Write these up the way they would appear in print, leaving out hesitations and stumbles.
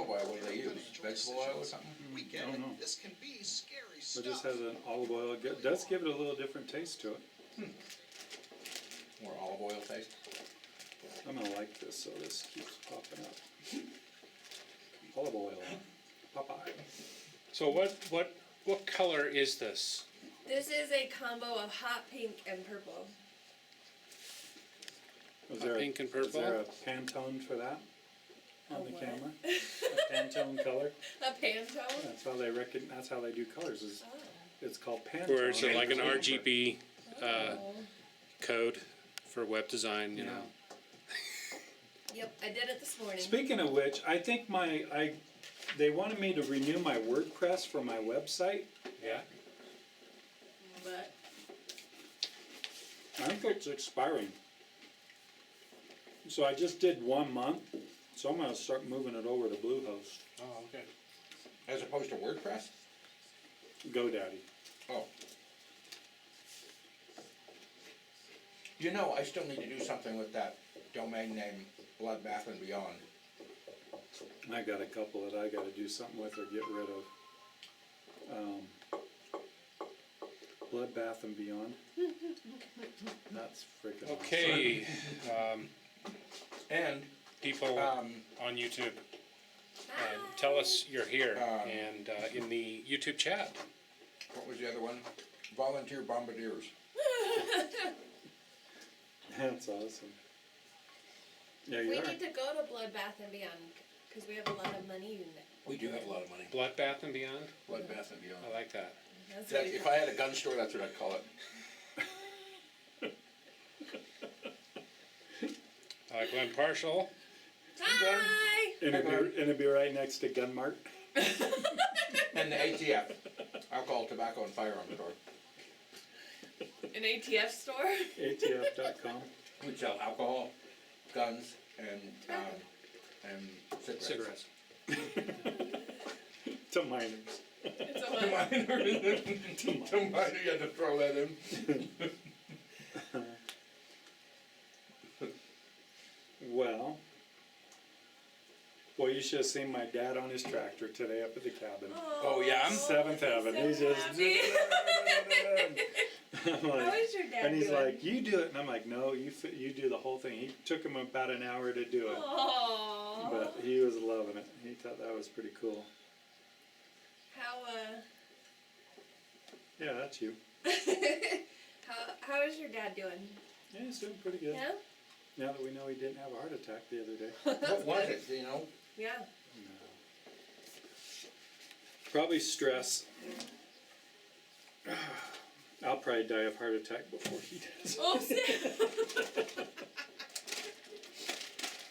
olive oil, what do they use? Vegetable oil or something? We get I don't know. it. This can be scary It stuff. just has an olive oil. It does give it a little different taste to it. More olive oil taste? I'm gonna like this, so this keeps popping up. Olive oil, Popeye. So what color is this? This is a combo of hot pink and purple. Was Pink and Is there a purple? Pantone for that on A the what? camera? A Pantone color. A Pantone? That's how they reckon. That's how they do colors. Is Oh. it's called Pantone. Or is it like an Pantone. RGB Oh. code for web design, you know? Yep, I did it this morning. Speaking of which, I think they wanted me to renew my WordPress for my website. Yeah. But I think it's expiring. So I just did 1 month. So I'm gonna start moving it over to Bluehost. Oh, okay. As opposed to WordPress? GoDaddy. Oh. You know, I still need to do something with that domain name, Blood Bath and Beyond. I got a couple that I gotta do something with or get rid of. Blood Bath and Beyond. That's freaking awesome. Okay, And, people um, on YouTube, Hi. tell us you're here Um, and in the YouTube chat. what was the other one? Volunteer Bombardiers. That's awesome. Yeah, We you are. need to go to Blood Bath and Beyond because we have a lot of money. We do have a lot of money. Blood Bath and Beyond? Blood Bath and Beyond. I like that. That's That- what we if I had a gun store, that's what I'd call it. I like Glenn Partial. Hi! And it'd be right next to Gunmart. And the ATF, alcohol, tobacco, and firearm store. An ATF store? ATF.com. We sell alcohol, guns, and cigarettes. Cigarettes. To minors. It's a lot. To minor, you had to throw that in. Well, you should have seen my dad on his tractor today up at the cabin. Oh, yeah? Seventh Heaven. He's just. I'm like, How is your dad and he's doing? like, you do it, and I'm like, no, you do the whole thing. He took him about an hour to do it, Aww. but he was loving it. He thought that was pretty cool. How Yeah, that's you. how is your dad doing? Yeah, he's doing pretty good. Yeah? Now that we know he didn't have a heart attack the other day. What was it, do you know? Yeah. Probably stress. I'll probably die of heart attack before he does. Oh,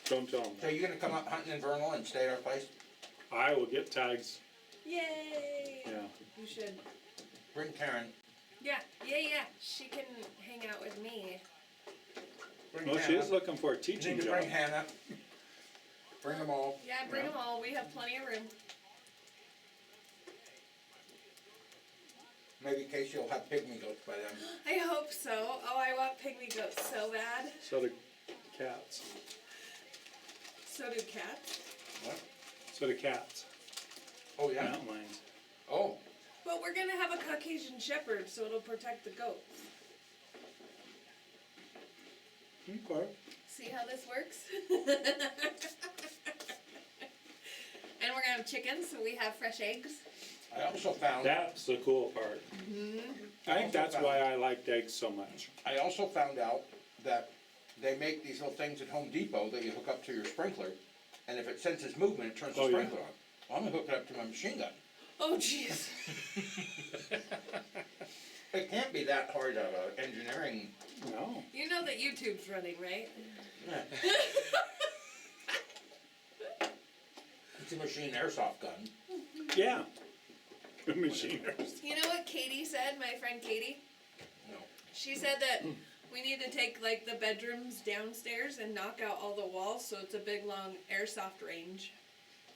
Don't tell him So that. you're gonna come up hunting in Vernal and stay at our place? I will get tags. Yay! Yeah. You should. Bring Karen. Yeah. She can hang out with me. Bring Well, she is looking for a You teaching need to job. bring Hannah. Bring them all. Yeah, bring them all. We have plenty of room. Maybe Casey will have pygmy goats by then. I hope so. Oh, I want pygmy goats so bad. So do cats. So do cats. What? So do cats. Oh, yeah? Mountain lions. Oh, But we're gonna have a Caucasian Shepherd, so it'll protect the goats. Okay. See how this works? And we're gonna have chickens, so we have fresh eggs. I also found, That's the cool part. I think that's why I liked eggs so much. I also found out that they make these little things at Home Depot that you hook up to your sprinkler, and if it senses movement, it turns the Oh, yeah. sprinkler on. Well, I'm gonna hook it up to my machine gun. Oh, jeez. It can't be that hard of engineering. No. You know that YouTube's running, right? It's a machine airsoft gun. Yeah. Machiners. You know what Katie said, my friend Katie? No. She said that we need to take like the bedrooms downstairs and knock out all the walls so it's a big long airsoft range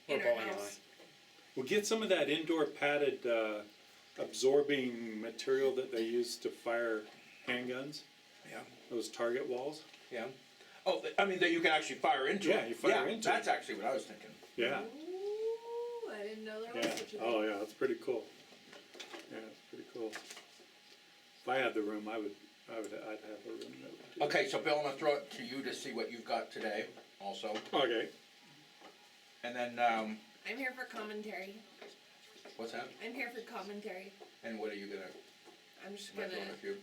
Or in our bowling alley. house. We'll get some of that indoor padded absorbing material that they use to fire handguns. Yeah. Those target walls. Yeah. Oh, I mean that you can actually fire into Yeah, it. you fire into That's it. actually what I was thinking. Yeah. I didn't know there was Yeah. such a thing. Oh, yeah, it's pretty cool. Yeah, it's pretty cool. If I had the room, I'd have a room that would do. Okay, so Bill, I'm gonna throw it to you to see what you've got today also. Okay. And then, I'm here for commentary. what's that? I'm here for commentary. And what are you gonna, I'm just am I gonna throwing a few?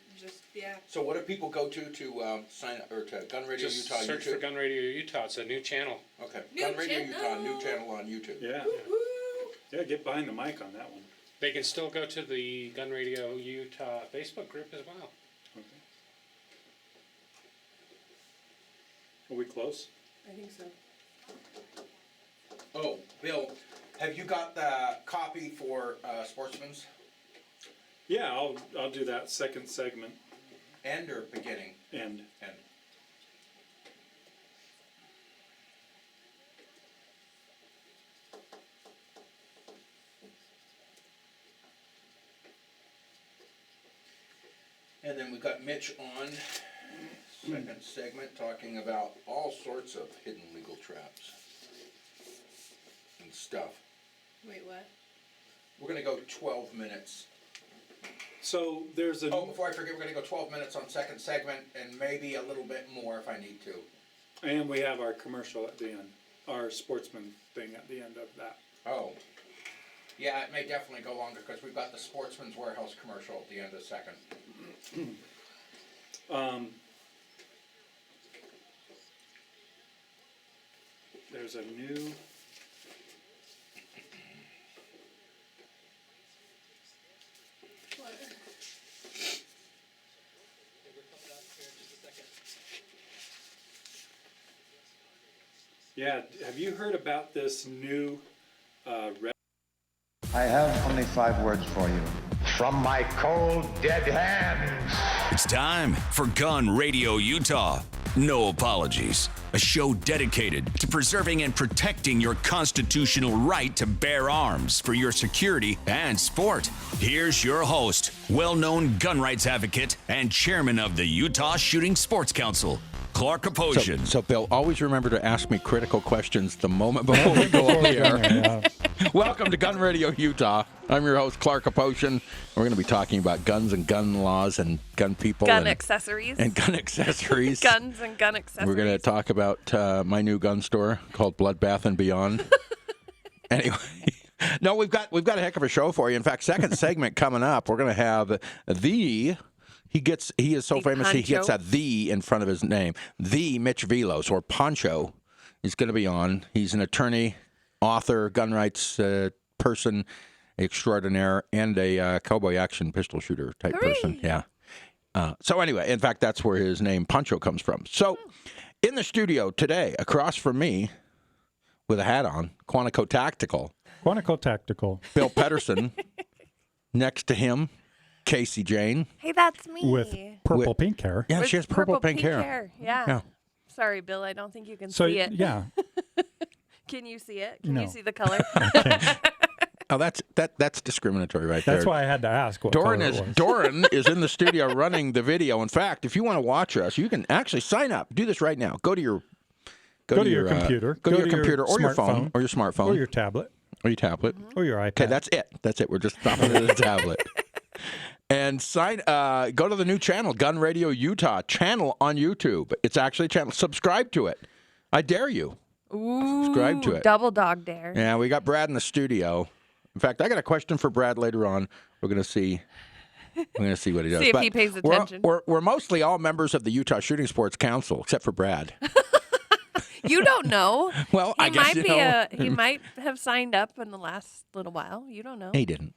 yeah. So what do people go to sign up, or to Gun Radio Just Utah search YouTube? for Gun Radio Utah. It's a new channel. Okay, New Gun Radio Utah, channel. new channel on YouTube. Yeah. Woo! Yeah, get behind the mic on that one. They can still go to the Gun Radio Utah Facebook group as well. Okay. Are we close? I think so. Oh, Bill, have you got the copy for Sportsman's Yeah, I'll do that second segment end or beginning? end. End. And then we've got Mitch on, second segment, talking about all sorts of hidden legal traps and stuff. Wait, what? We're gonna go 12 minutes. So there's a Oh, before I forget, we're gonna go 12 minutes on second segment and maybe a little bit more if I need to. and we have our commercial at the end, our sportsman thing at the end of that. Oh. Yeah, it may definitely go longer because we've got the Sportsman's Warehouse commercial at the end of second. There's a new. What? Yeah, have you heard about this new red? I have only 5 words for you. From my cold, dead hands. It's time for Gun Radio Utah. No apologies. A show dedicated to preserving and protecting your constitutional right to bear arms for your security and sport. Here's your host, well-known gun rights advocate and chairman of the Utah Shooting Sports Council, Clark Aposian. So, Bill, always remember to ask me critical questions the moment before we go on the air. Welcome to Gun Radio Utah. I'm your host, Clark Aposian. We're going to be talking about guns and gun laws and gun people. Gun accessories. And gun accessories. Guns and gun accessories. We're going to talk about my new gun store called Bloodbath and Beyond. Anyway, no, we've got a heck of a show for you. In fact, second segment coming up, we're going to have he is so famous he gets a "the" in front of his name. The Mitch Velos, or Poncho, is going to be on. He's an attorney, author, gun rights person extraordinaire, and a cowboy action pistol shooter type person. Yeah. So anyway, in fact, that's where his name Poncho comes from. So in the studio today, across from me, with a hat on, Quantico Tactical, Bill Pedersen. Next to him, Casey Jane. Hey, that's me. With purple pink hair. Yeah, With she has purple pink hair. Yeah. Yeah. Sorry, Bill. I don't think you can So see it. yeah, Can you see it? Can No. you see the color? Oh, that's discriminatory right that's there. why I had to ask what Doran color is it was. Doran is in the studio running the video. In fact, if you want to watch us, you can actually sign up. Do this right now. Go to your computer. Go to your computer or your phone smartphone. or your smartphone Or your tablet. or your tablet. Or your iPad. Okay, that's it. That's it. We're just stopping at the tablet. And go to the new channel, Gun Radio Utah channel on YouTube. It's actually a channel. Subscribe to it. I dare you. Ooh. Subscribe to it. Double dog dare. Yeah, we got Brad in the studio. In fact, I got a question for Brad later on. We're gonna see what he does. See if But he pays attention. We're mostly all members of the Utah Shooting Sports Council, except for Brad. You don't know. Well, He I guess might you be know. he might have signed up in the last little while. You don't know. He didn't.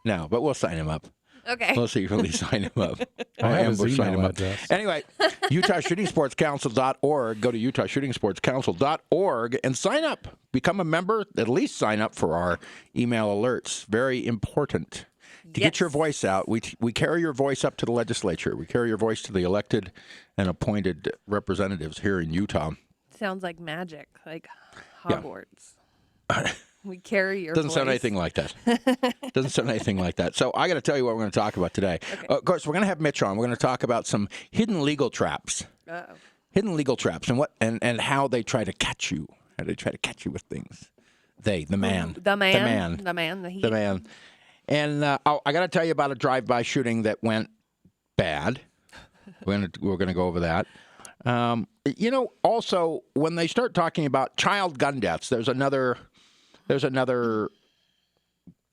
No, but we'll sign him up. Okay. We'll see if we sign him up. I have his We'll sign email him up. address. Anyway, UtahShootingSportsCouncil.org. Go to UtahShootingSportsCouncil.org and sign up. Become a member. At least sign up for our email alerts. Very important. To get your Yes. voice out, we carry your voice up to the legislature. We carry your voice to the elected and appointed representatives here in Utah. Sounds like magic, like Yeah. Hogwarts. We carry your Doesn't sound voice. anything like that. Doesn't sound anything like that. So I got to tell you what we're going to talk about today. Okay. Of course, we're going to have Mitch on. We're going to talk about some hidden legal traps. Uh-oh. Hidden legal traps and how they try to catch you. How they try to catch you with things. The man. The man. The man. The man. The he. The man. And I got to tell you about a drive-by shooting that went bad. We're going to go over that. Also, when they start talking about child gun deaths, there's another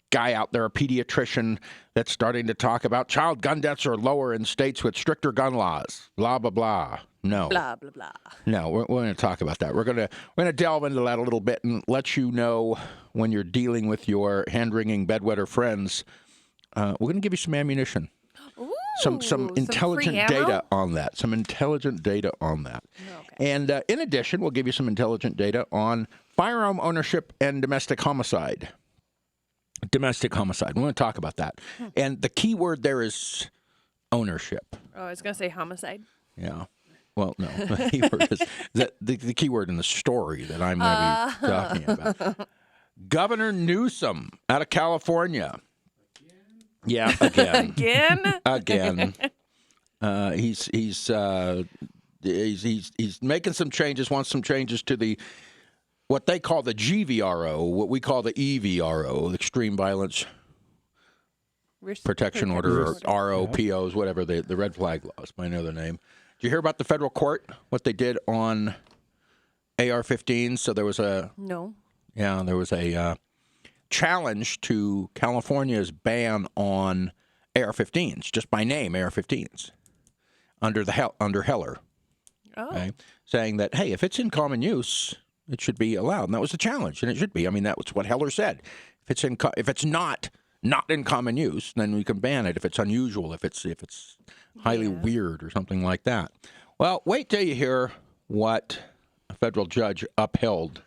guy out there, a pediatrician, that's starting to talk about child gun deaths are lower in states with stricter gun laws. Blah blah blah. No. Blah blah blah. No, we're going to talk about that. We're going to delve into that a little bit and let you know when you're dealing with your hand-wringing bedwetter friends. We're going to give you some ammunition. Ooh, Some intelligent free ammo? data on that. Some intelligent data on that. Okay. And in addition, we'll give you some intelligent data on firearm ownership and domestic homicide. Domestic homicide. We want to talk about that. And the key word there is ownership. Oh, I was gonna say homicide. Yeah. Well, no. The key word is the key word in the story that I'm going to be talking about. Governor Newsom out of California. Yeah, again. Again. He's making some changes. Wants some changes to what they call the GVRO, what we call the EVRO, the Extreme Violence Protection Order, or ROPOs, whatever the red flag laws by another name. Did you hear about the federal court? What they did on AR-15s? So there was a challenge to California's ban on AR-15s, just by name, AR-15s, under Heller, saying that, hey, if it's in common use, it should be allowed. And that was the challenge, and it should be. I mean, that's what Heller said. If it's not in common use, then we can ban it. If it's unusual, if it's highly weird or something like that. Well, wait till you hear what a federal judge upheld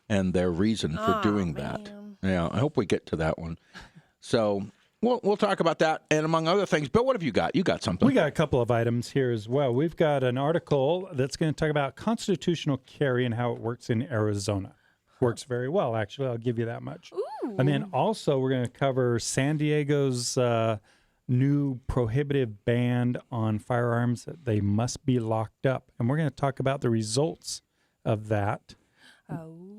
and their reason for doing that. Yeah, I hope we get to that one. So we'll talk about that, and among other things. Bill, what have you got? You got something. We got a couple of items here as well. We've got an article that's going to talk about constitutional carry and how it works in Arizona. Works very well, actually. I'll give you that much. Ooh. And then also we're going to cover San Diego's new prohibitive ban on firearms. That they must be locked up. And we're going to talk about the results of that.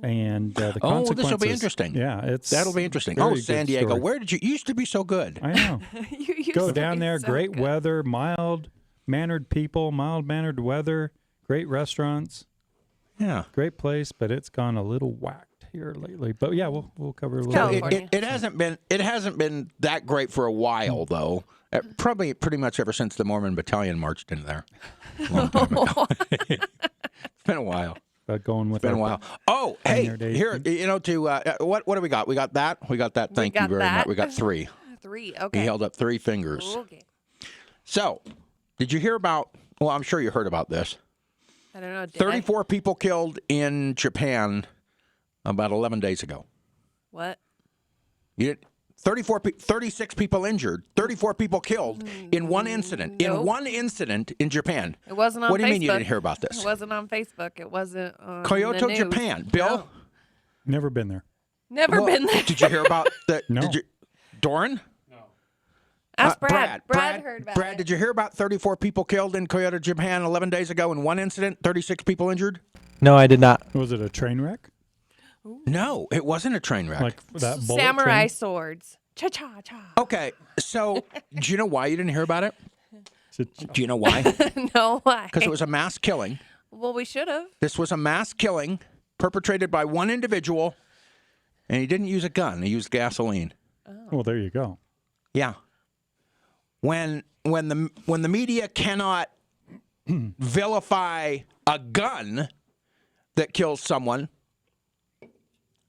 And the consequences. This will be interesting. Yeah, that'll be interesting. Very San good Diego, story. where did you used to be so good? I know. You used Go to down be there, so great good. weather, mild-mannered people, mild-mannered weather, great restaurants. Yeah. Great place, but it's gone a little whacked here lately. But yeah, we'll cover a little California. bit. It hasn't been that great for a while, though. Probably pretty much ever since the Mormon Battalion marched in there. A long time ago. It's been a while. But going with It's been a while. Oh, hey, Day. here, what do we got? We got that. We got that. Thank you got very that. much. We got 3. 3. Okay. He held up 3 fingers. Okay. So, did you hear about? Well, I'm sure you heard about this. I don't know. Did 34 people killed in Japan about 11 days ago. What? 36 people injured, 34 people killed in one incident. Nope. In one incident in Japan. It wasn't on Facebook. What do you mean you didn't hear about this? It wasn't on Facebook. It wasn't on Kyoto, the news. Japan. Bill? No. Never been there. Never Well, been there. Did you hear about the? No. Doran? Ask Brad. Brad heard about Brad, it. did you hear about 34 people killed in Kyoto, Japan 11 days ago in one incident, 36 people injured? No, I did not. Was it a train wreck? No, it wasn't a train wreck. Like that bullet Samurai train? swords. Cha cha cha. Okay, so do you know why you didn't hear about it? Is it- Do you know why? No, why? Because it was a mass killing. Well, we should have. This was a mass killing perpetrated by one individual, and he didn't use a gun. He used gasoline. Well, there you go. Yeah. When the media cannot vilify a gun that kills someone,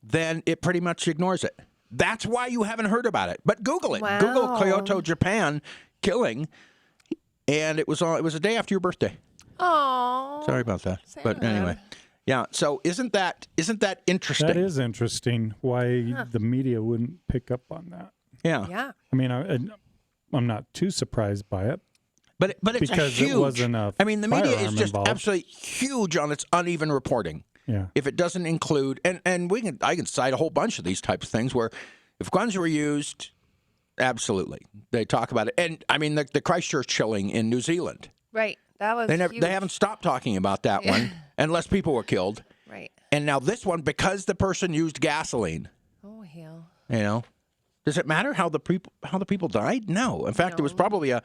then it pretty much ignores it. That's why you haven't heard about it. But Google it. Wow. Google Kyoto, Japan killing, and it was a day after your birthday. Oh. Sorry about that. But anyway, yeah. So isn't that interesting? That is interesting. Why the media wouldn't pick up on that? Yeah. Yeah. I mean, I'm not too surprised by it. But it's Because a it huge. wasn't a I mean, the media is firearm just involved. absolutely huge on its uneven reporting. Yeah. If it doesn't include, and I can cite a whole bunch of these types of things where if guns were used, absolutely, they talk about it. And I mean, the Christchurch killing in New Zealand, Right. That was huge. they haven't stopped talking about that one unless people were killed. Right. And now this one, because the person used gasoline, Oh hell. you know, does it matter how the people died? No. In fact, it was probably a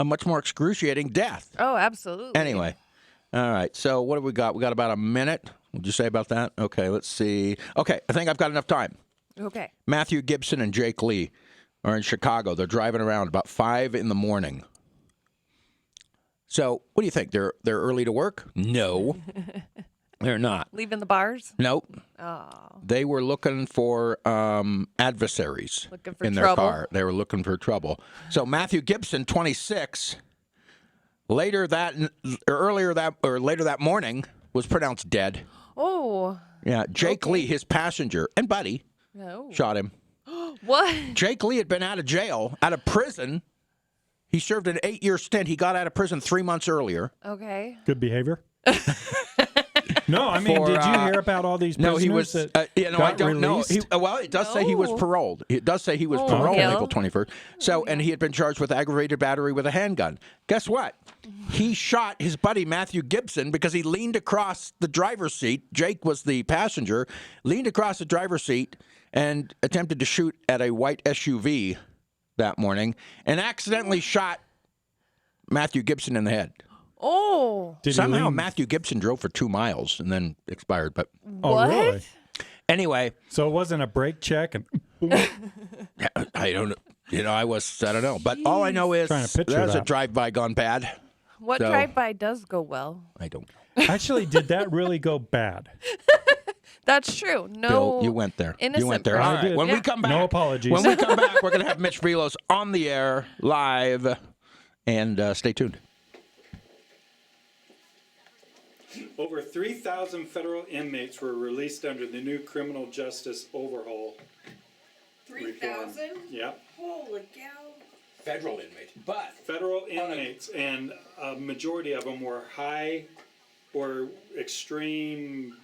much more excruciating death. Oh, absolutely. Anyway, all right. So what have we got? We got about a minute. What'd you say about that? Okay, let's see. Okay, I think I've got enough time. Okay. Matthew Gibson and Jake Lee are in Chicago. They're driving around about 5 a.m. So what do you think? They're early to work? No, they're not. Leaving the bars? Nope. Oh. They were looking for adversaries Looking for in their trouble. car. They were looking for trouble. So Matthew Gibson, 26, later that morning was pronounced dead. Oh. Yeah, Jake Lee, his passenger and buddy, No. shot him. What? Jake Lee had been out of prison. He served an 8-year stint. He got out of prison 3 months earlier. Okay. Good behavior. No, I mean, For, did you hear about all these prisoners No, he was. that I got don't know. released? Well, it does say he was No. paroled. It does say he was Oh, paroled okay. on April 21st. So, and he had been charged with aggravated battery with a handgun. Guess what? He shot his buddy Matthew Gibson because he leaned across the driver's seat. Jake was the passenger. Leaned across the driver's seat and attempted to shoot at a white SUV that morning, and accidentally shot Matthew Gibson in the head. Oh. Did he Somehow lean- Matthew Gibson drove for 2 miles and then expired. But Oh, What? really? anyway, So it wasn't a brake check and I don't know. I don't know. But all I know is Trying to picture there's a that. drive-by gone bad. What So- drive-by does go well? I don't know. actually, did that really go bad? That's true. No. Bill, you went there. You innocent went there. person. All I right. did. When Yeah. we come back, No apologies. When we come back, we're going to have Mitch Velos on the air live, and stay tuned. Over 3,000 federal inmates were released under the new criminal justice overhaul. 3,000? Yep. Holy cow. Federal inmates, but Federal inmates, and a majority of them were high or extreme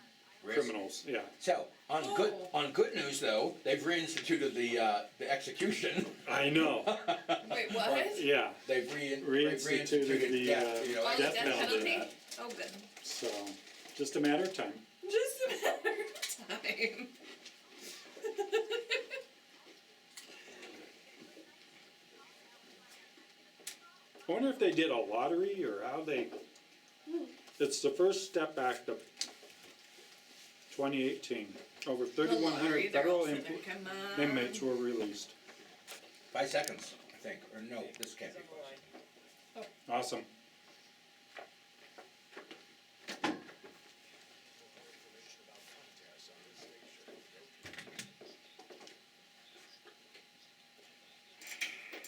criminals. Yeah. so on good news though, they've reinstituted the execution. I know. Wait, what? Yeah. They've Reinstituted the Oh, the death death penalty. penalty? Oh, good. So, just a matter of time. Just a matter of time. I wonder if they did a lottery or how they. It's the First Step Act of 2018. Over 3,100 federal Come on. inmates were released. 5 seconds, I think. Or no, this can't be. Awesome.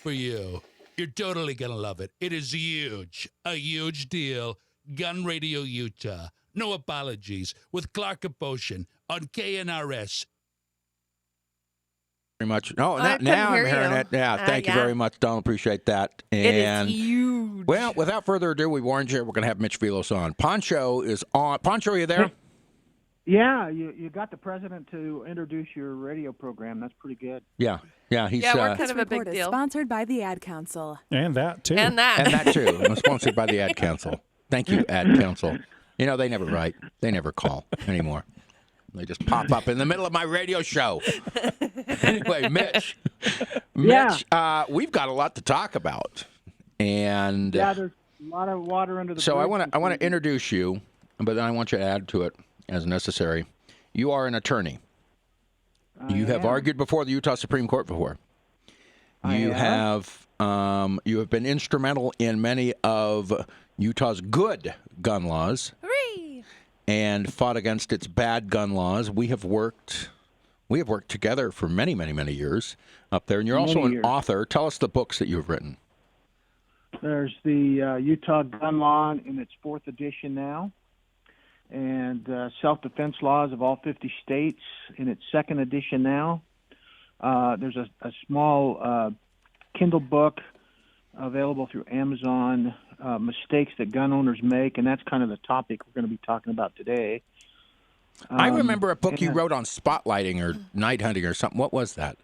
For you. You're totally gonna love it. It is huge. A huge deal. Gun Radio Utah. No apologies. With Clark Potion on KNRS. Very much. No, I couldn't now I'm hear hearing you. it. Yeah, thank you yeah. very much, Don. Appreciate that. It And is huge. well, without further ado, we warned you we're going to have Mitch Velos on. Poncho is on. Poncho, are you there? Yeah, you got the president to introduce your radio program. That's pretty good. Yeah, he's yeah, we're kind of a big deal. Sponsored by the Ad Council. and that too. And that. and that too. I'm sponsored by the Ad Council. Thank you, Ad Council. They never write. They never call anymore. They just pop up in the middle of my radio show. Anyway, Mitch, we've got a lot to talk about, and Yeah, there's a lot of water under the so I bridge. want to introduce you, but then I want you to add to it as necessary. You are an attorney. You have argued before the Utah Supreme Court before. You have been instrumental in many of Utah's good gun laws. Hooray! And fought against its bad gun laws. We have worked together for many, many, many years up there. And you're also an author. Tell us the books that you've written. There's the Utah Gun Law in its 4th edition now, and Self-Defense Laws of all 50 states in its 2nd edition now. There's a small Kindle book available through Amazon, mistakes that gun owners make, and that's kind of the topic we're going to be talking about today. I remember a book you wrote on spotlighting or night hunting or something. What was that?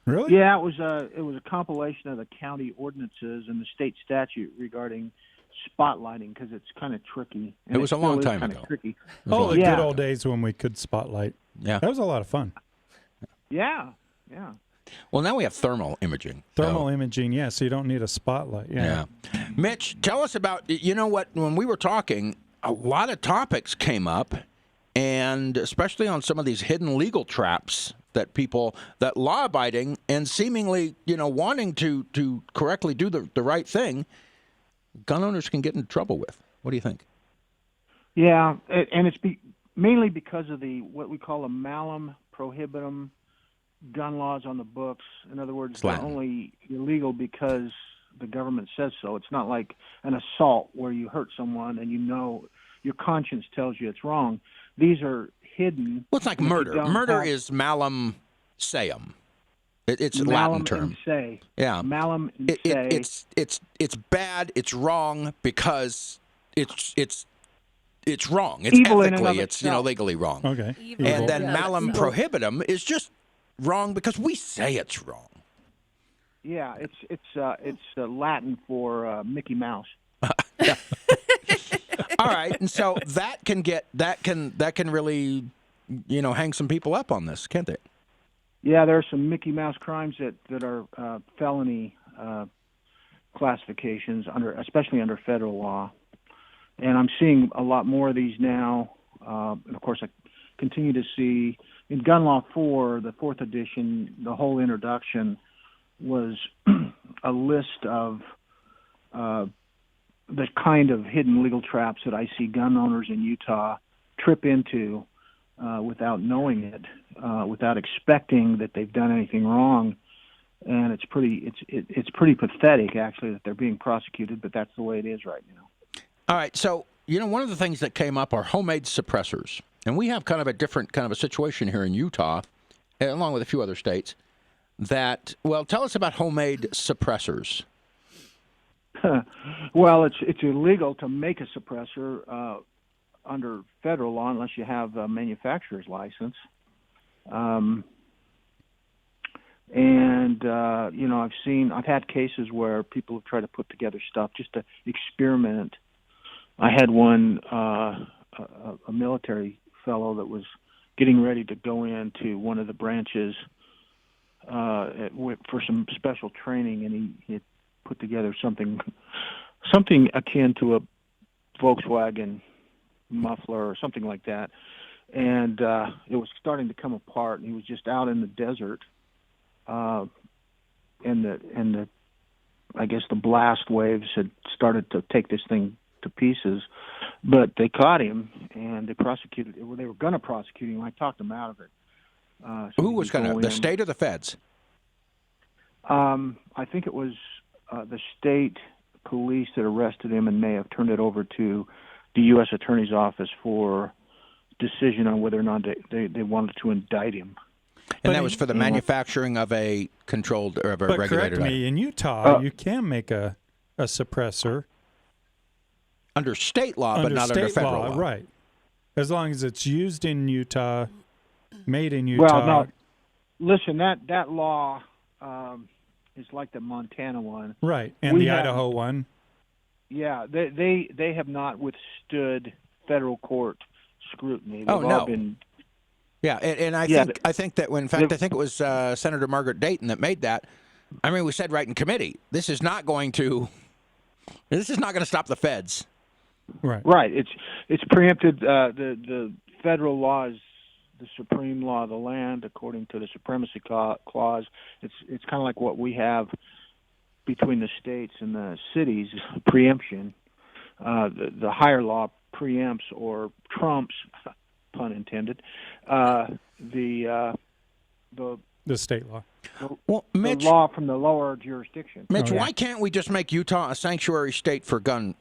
Really? Yeah, it was a compilation of the county ordinances and the state statute regarding spotlighting because it's kind of tricky. And It was a still long is time kinda ago. Tricky. Oh, the Yeah. good old days when we could spotlight. Yeah. That was a lot of fun. Yeah. Well, now we have thermal imaging. Thermal imaging, yeah, so you don't need a spotlight. Yeah. Mitch, tell us about, you know what, when we were talking, a lot of topics came up, and especially on some of these hidden legal traps that people, that law-abiding and seemingly, wanting to correctly do the right thing, gun owners can get in trouble with. What do you think? Yeah, and it's mainly because of what we call a malum prohibitum gun laws on the books. In other words, they're only illegal because the government says so. It's not like an assault where you hurt someone and your conscience tells you it's wrong. These are hidden. Well, it's like murder. Murder is malum seum. It's a Latin term. Se. Yeah. Malum in se. It's bad. It's wrong because it's wrong. It's evil in and ethically. of It's itself. legally wrong. Okay. And then Yeah, malum evil. prohibitum is just wrong because we say it's wrong. Yeah, it's Latin for Mickey Mouse. All right, and so that can really, hang some people up on this, can't it? Yeah, there are some Mickey Mouse crimes that are felony classifications especially under federal law, and I'm seeing a lot more of these now. And of course, I continue to see in Gun Law 4, the 4th edition, the whole introduction was a list of the kind of hidden legal traps that I see gun owners in Utah trip into without knowing it, without expecting that they've done anything wrong. And it's pretty pathetic, actually, that they're being prosecuted, but that's the way it is right now. All right, so, one of the things that came up are homemade suppressors. And we have kind of a different kind of a situation here in Utah, along with a few other states, tell us about homemade suppressors. Well, it's illegal to make a suppressor under federal law unless you have a manufacturer's license. I've had cases where people have tried to put together stuff just to experiment. I had one, a military fellow that was getting ready to go into one of the branches for some special training, and he had put together something akin to a Volkswagen muffler or something like that, and it was starting to come apart. And he was just out in the desert, and I guess the blast waves had started to take this thing to pieces, but they caught him and they prosecuted. Well, they were going to prosecute him. I talked him out of it. Who was going to, the state or the feds? I think it was the state police that arrested him and may have turned it over to the U.S. Attorney's Office for decision on whether or not they wanted to indict him. And that was for the manufacturing of a controlled or of a regulated correct item. me, in Utah, you can make a suppressor. Under state law, but not under federal law. Right. As long as it's used in Utah, made in Utah. Well, no, listen, that law is like the Montana one. Right, and the Idaho one. Yeah, they have not withstood federal court scrutiny. They've Oh, no. all been. Yeah, and I think that when, in fact, I think it was Senator Margaret Dayton that made that. I mean, we said right in committee, this is not going to stop the feds. Right. Right. It's preempted. The federal law is the supreme law of the land, according to the supremacy clause. It's kind of like what we have between the states and the cities, preemption. The higher law preempts or trumps, pun intended, the state law. Well, Mitch, the law from the lower jurisdiction. Mitch, why can't we just make Utah a sanctuary state for guns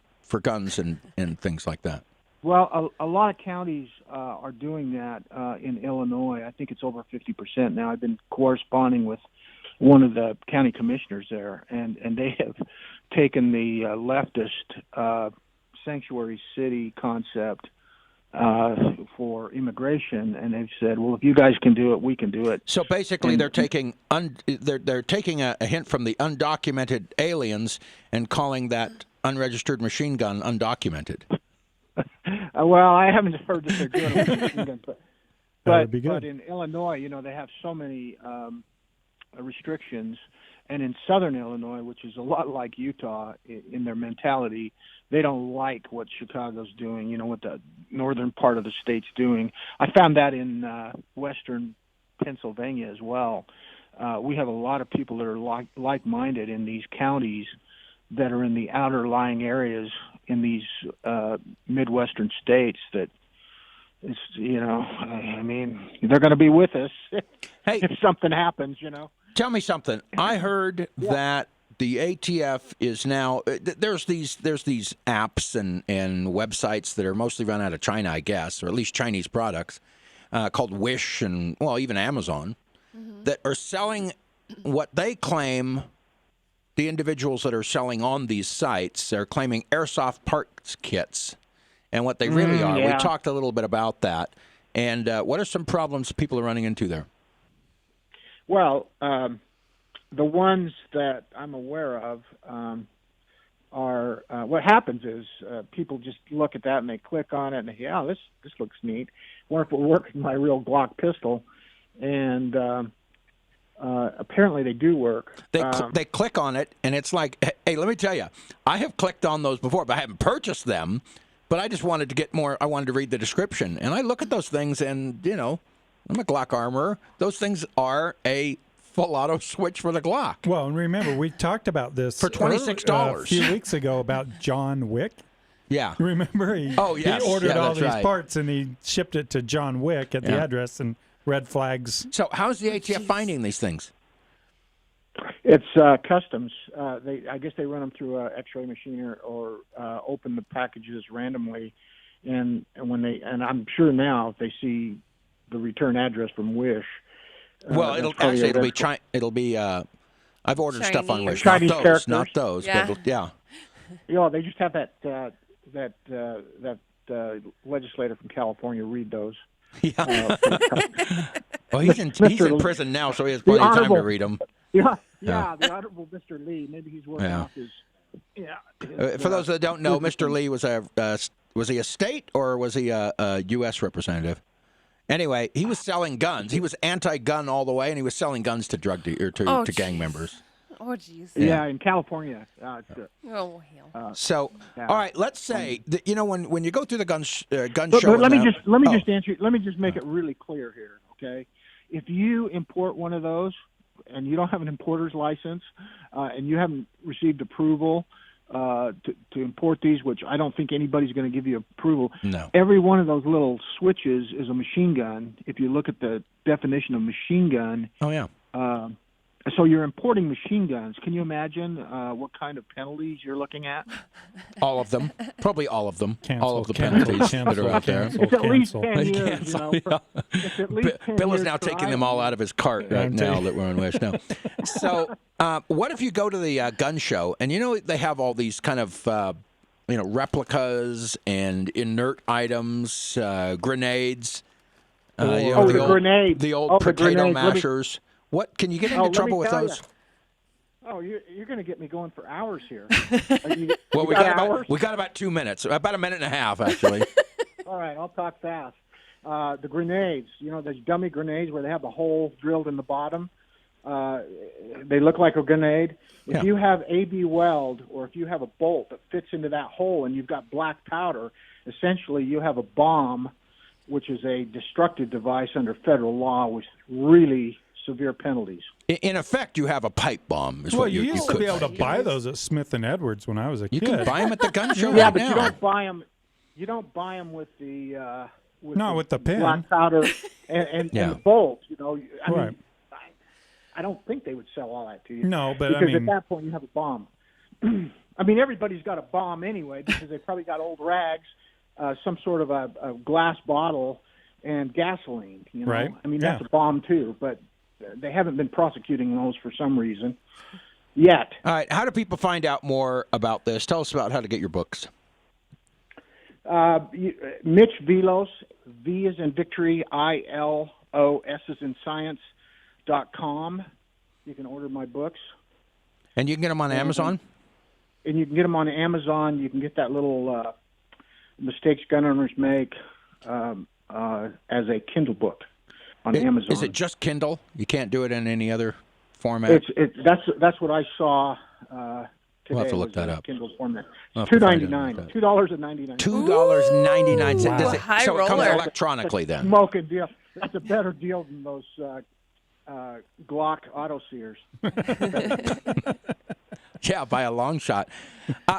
and things like that? Well, a lot of counties are doing that in Illinois. I think it's over 50% now. I've been corresponding with one of the county commissioners there, and they have taken the leftist sanctuary city concept for immigration, and they've said, well, if you guys can do it, we can do it. So basically, they're taking a hint from the undocumented aliens and calling that unregistered machine gun undocumented. Well, I haven't heard that they're doing it with machine guns, That would be good. but in Illinois, they have so many restrictions, and in southern Illinois, which is a lot like Utah in their mentality, they don't like what Chicago's doing, what the northern part of the state's doing. I found that in western Pennsylvania as well. We have a lot of people that are like-minded in these counties that are in the outer lying areas in these Midwestern states that it's, I mean, they're going to be with us if something happens, Tell me something. I heard that the ATF is now there's these apps and websites that are mostly run out of China, I guess, or at least Chinese products, called Wish and even Amazon, that are selling what they claim. The individuals that are selling on these sites are claiming airsoft parts kits, and what they really are. Yeah. We talked a little bit about that. And what are some problems people are running into there? Well, the ones that I'm aware of are what happens is people just look at that and they click on it and they say, "Oh, this looks neat." Wonder if it works with my real Glock pistol, and apparently they do work. They click on it and it's like, hey, let me tell you, I have clicked on those before, but I haven't purchased them. But I just wanted to get more. I wanted to read the description, and I look at those things, and I'm a Glock armorer. Those things are a full auto switch for the Glock. Well, and remember, we talked about this for $26 a few weeks ago about John Wick. Yeah. Remember? He ordered all these parts, and he shipped it to John Wick at the address, and red flags. So how's the ATF finding these things? It's customs. I guess they run them through an X-ray machine or open the packages randomly, and I'm sure now if they see the return address from Wish. Well, it'll be. I've ordered stuff on Wish. Chinese characters. Not those. Yeah. But yeah. They just have that legislator from California read those. Yeah. Well, he's in prison now, so he has plenty of time to read them. Yeah, the Honorable Mr. Lee. Maybe he's working off his. For those that don't know, Mr. Lee was he a state or was he a U.S. representative? Anyway, he was selling guns. He was anti-gun all the way, and he was selling guns to to gang members. Oh, jeez. Yeah, in California. Oh, hell. So, all right, let's say that, when you go through the gun show. But let me just answer. Let me just make it really clear here, okay? If you import one of those and you don't have an importer's license and you haven't received approval to import these, which I don't think anybody's going to give you approval. No. Every one of those little switches is a machine gun. If you look at the definition of machine gun. Oh yeah. So you're importing machine guns. Can you imagine what kind of penalties you're looking at? All of them. Probably all of them. Cancel, all of the cancel, penalties cancel, that are out there. It's at least Cancel. 10 years. Cancel, It's at least 10 Bill is years now for taking them Iowa. all out of his cart right now that we're on Wish now. So what if you go to the gun show and they have all these kind of replicas and inert items, grenades. Grenades. The old potato grenades. mashers. What can you get into trouble with those? Oh, you're going to get me going for hours here. Well, we got about 2 minutes, about a minute and a half actually. All right, I'll talk fast. The grenades, those dummy grenades where they have a hole drilled in the bottom. They look like a grenade. If you have AB weld or if you have a bolt that fits into that hole and you've got black powder, essentially you have a bomb, which is a destructive device under federal law with really severe penalties. In effect, you have a pipe bomb. Is Well, what you used to could be able to say. buy those at Smith and Edwards when I was a You kid. can buy them at the gun show Yeah, right but now. you don't buy them. You don't buy them with the with the pin. black powder and the bolt. I Right. mean, I don't think they would sell all that to you. No, but because I mean, at that point you have a bomb. I mean, everybody's got a bomb anyway because they probably got old rags, some sort of a glass bottle, and gasoline. Right. I mean, that's a bomb too, but they haven't been prosecuting those for some reason yet. All right. How do people find out more about this? Tell us about how to get your books. Mitch Vilos, V is in victory, ILOS is in science.com. You can order my books. And you can get them on Amazon? and you can get them on Amazon. You can get that little mistakes gun owners make as a Kindle book on Amazon. Is it just Kindle? You can't do it in any other format? That's what I saw today. We'll have to look that was up. Kindle format. We'll have to find out $2.99. about that. $2.99. $2.99. Wow. Does it, High so it comes roller. electronically then? Smoking deal. That's a better deal than those Glock auto sears. Yeah, by a long shot.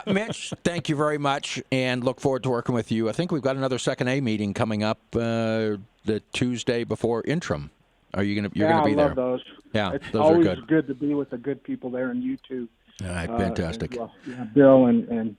Mitch, thank you very much, and look forward to working with you. I think we've got another Second A meeting coming up the Tuesday before interim. Are you gonna? You're gonna be I there? love those. Yeah, it's those always are good. good to be with the good people there, and you too. All right, fantastic. Well. Yeah, Bill and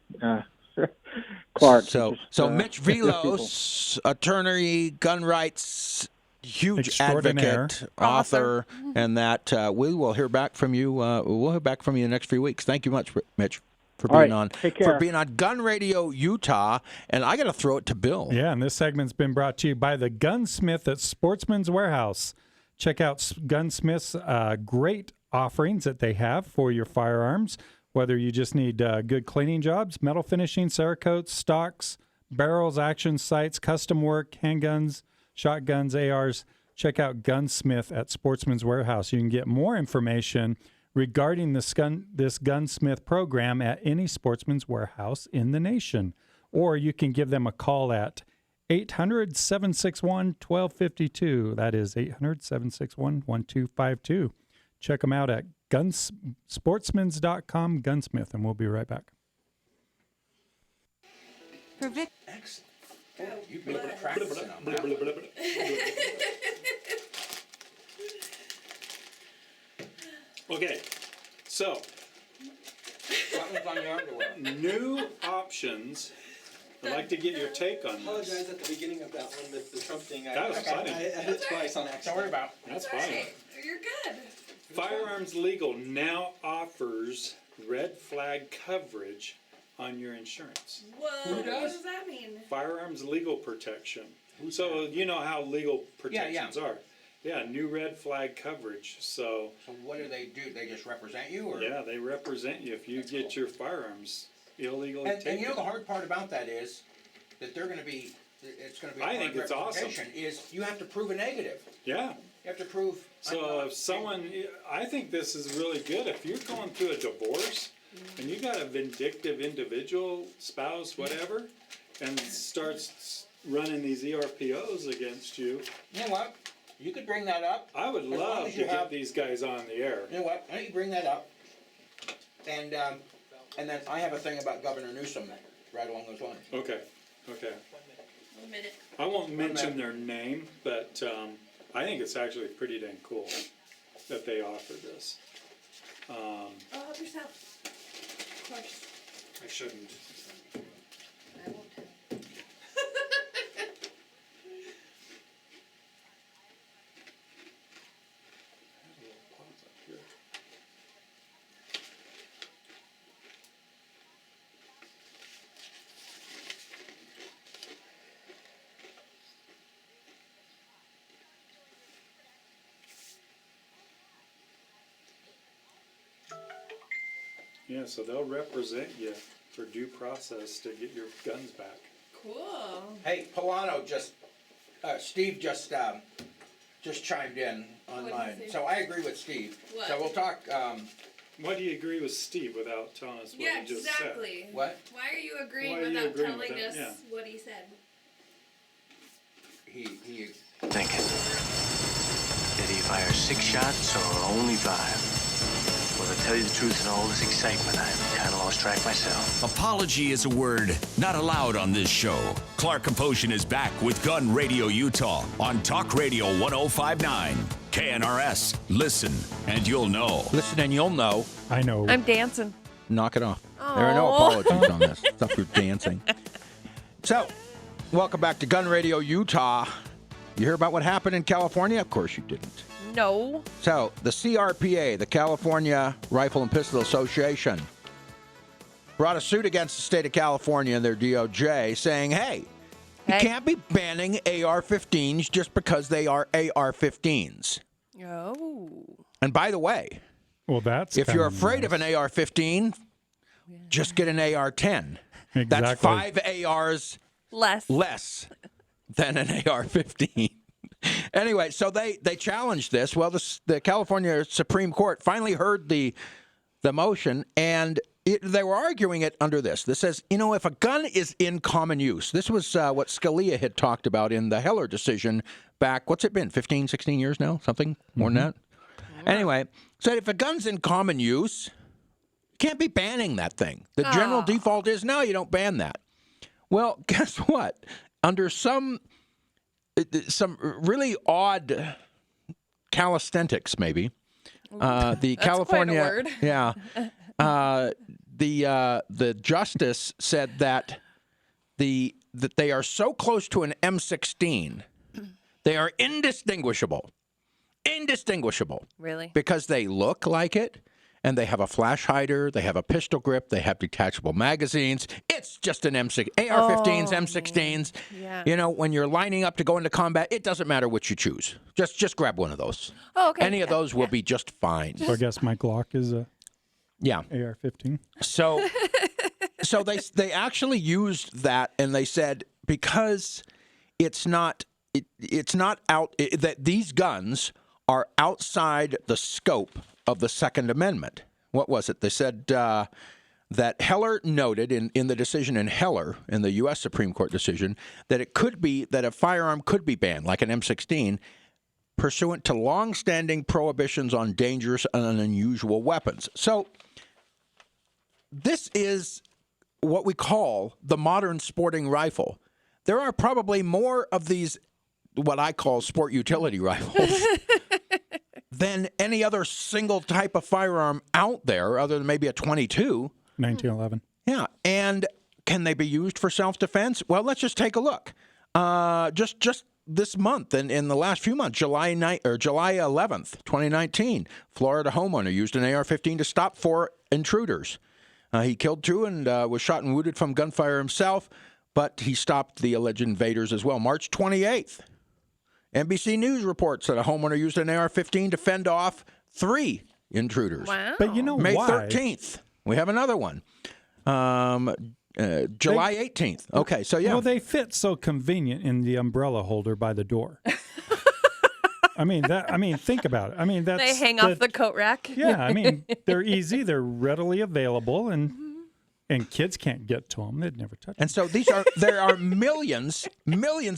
Clark. So Mitch Velos, attorney, gun rights, huge Extraordinaire. advocate, author, and that we will hear back from you. We'll hear back from you in the next few weeks. Thank you much, Mitch, for All being right, on take care. for being on Gun Radio Utah. And I got to throw it to Bill. Yeah, and this segment's been brought to you by the Gunsmith at Sportsman's Warehouse. Check out Gunsmith's great offerings that they have for your firearms, whether you just need good cleaning jobs, metal finishing, Cerakotes, stocks, barrels, action sights, custom work, handguns, shotguns, ARs. Check out Gunsmith at Sportsman's Warehouse. You can get more information regarding this Gunsmith program at any Sportsman's Warehouse in the nation. Or you can give them a call at 800-761-1252. That is 800-761-1252. Check them out at sportsmans.com, Gunsmith, and we'll be right back. Perfect. Excellent. You've been practicing on that. Okay, so Buttons on your underwear. new options. I'd like to get your take on Apologize this. at the beginning of that one, the Trump thing. That was funny. I hit twice on accident. Don't worry about it. That's All fine. right. You're good. Firearms Legal now offers red flag coverage on your insurance. Whoa. What does that mean? Firearms Legal Protection. So you know how legal protections are. Yeah, new red flag coverage. So what do? They just represent you, or? yeah, they represent you if you get your firearms illegally taken. And you know the hard part about that is that they're going to be. It's going to be. I think it's awesome. Is you have to prove a negative. Yeah. You have to prove. So if someone, I think this is really good. If you're going through a divorce and you got a vindictive individual, spouse, whatever, and starts running these ERPOs against you, You know what? You could bring that up. I would As long love as to you get have- these guys on the air. You know what? Why don't you bring that up? And then I have a thing about Governor Newsom right along those lines. Okay. 1 minute. I won't mention their name, but I think it's actually pretty dang cool that they offer this. Oh, help yourself. Of course. I shouldn't. I won't. Yeah, so they'll represent you for due process to get your guns back. Cool. Hey, Polano Steve just chimed in on What did mine. he say? So I agree with Steve. What? So we'll talk. Why do you agree with Steve without telling us what Yeah, he just exactly. said? What? Why are you agreeing Why are you without agreeing telling with us that? Yeah. what he said? He Thinking. Did he fire 6 shots or only 5? Well, to tell you the truth, in all this excitement, I've kind of lost track myself. Apology is a word not allowed on this show. Clark Composition is back with Gun Radio Utah on Talk Radio 1059. KNRS. Listen and you'll know. Listen and you'll know. I know. I'm dancing. Knock it off. There are no Aw. apologies on this. Stuff you're dancing. So, welcome back to Gun Radio Utah. You hear about what happened in California? Of course you didn't. No. So, the CRPA, the California Rifle and Pistol Association, brought a suit against the state of California and their DOJ saying, hey, you can't be banning AR-15s just because they are AR-15s. Oh. And by the way, Well, that's if you're kinda afraid of nice. an AR-15, just get an AR-10. Exactly. That's 5 ARs less than an AR-15. Anyway, so they challenged this. Well, the California Supreme Court finally heard the motion, and they were arguing it under this. This says, if a gun is in common use, this was what Scalia had talked about in the Heller decision back, what's it been, 15, 16 years now? Something more than that? Anyway, said if a gun's in common use, you can't be banning that thing. The general default is, no, you don't ban that. Well, guess what? Under some really odd calisthenics, maybe, the California, the justice said that they are so close to an M16, they are indistinguishable. Really? Because they look like it, and they have a flash hider, they have a pistol grip, they have detachable magazines. It's just an M16, AR-15s, M16s. Yeah. When you're lining up to go into combat, it doesn't matter which you choose. Just grab one of those. Oh, okay. Any of those will be just fine. So I guess my Glock is a AR-15. So they actually used that, and they said because it's not out that these guns are outside the scope of the Second Amendment. What was it? They said that Heller noted in the decision in Heller, in the U.S. Supreme Court decision, that it could be that a firearm could be banned, like an M16, pursuant to longstanding prohibitions on dangerous and unusual weapons. So this is what we call the modern sporting rifle. There are probably more of these, what I call sport utility rifles, than any other single type of firearm out there, other than maybe a .22. 1911. Yeah, and can they be used for self-defense? Well, let's just take a look. Just this month, and in the last few months, July 11th, 2019, Florida homeowner used an AR-15 to stop 4 intruders. He killed 2 and was shot and wounded from gunfire himself, but he stopped the alleged invaders as well. March 28th, NBC News reports that a homeowner used an AR-15 to fend off 3 intruders. Wow. But you know May why? 13th, we have another one. July 18th. Okay, so yeah. Well, they fit so convenient in the umbrella holder by the door. Think about it. They hang off the coat rack. Yeah, they're easy, they're readily available, and kids can't get to them. They'd never touch them. And so there are millions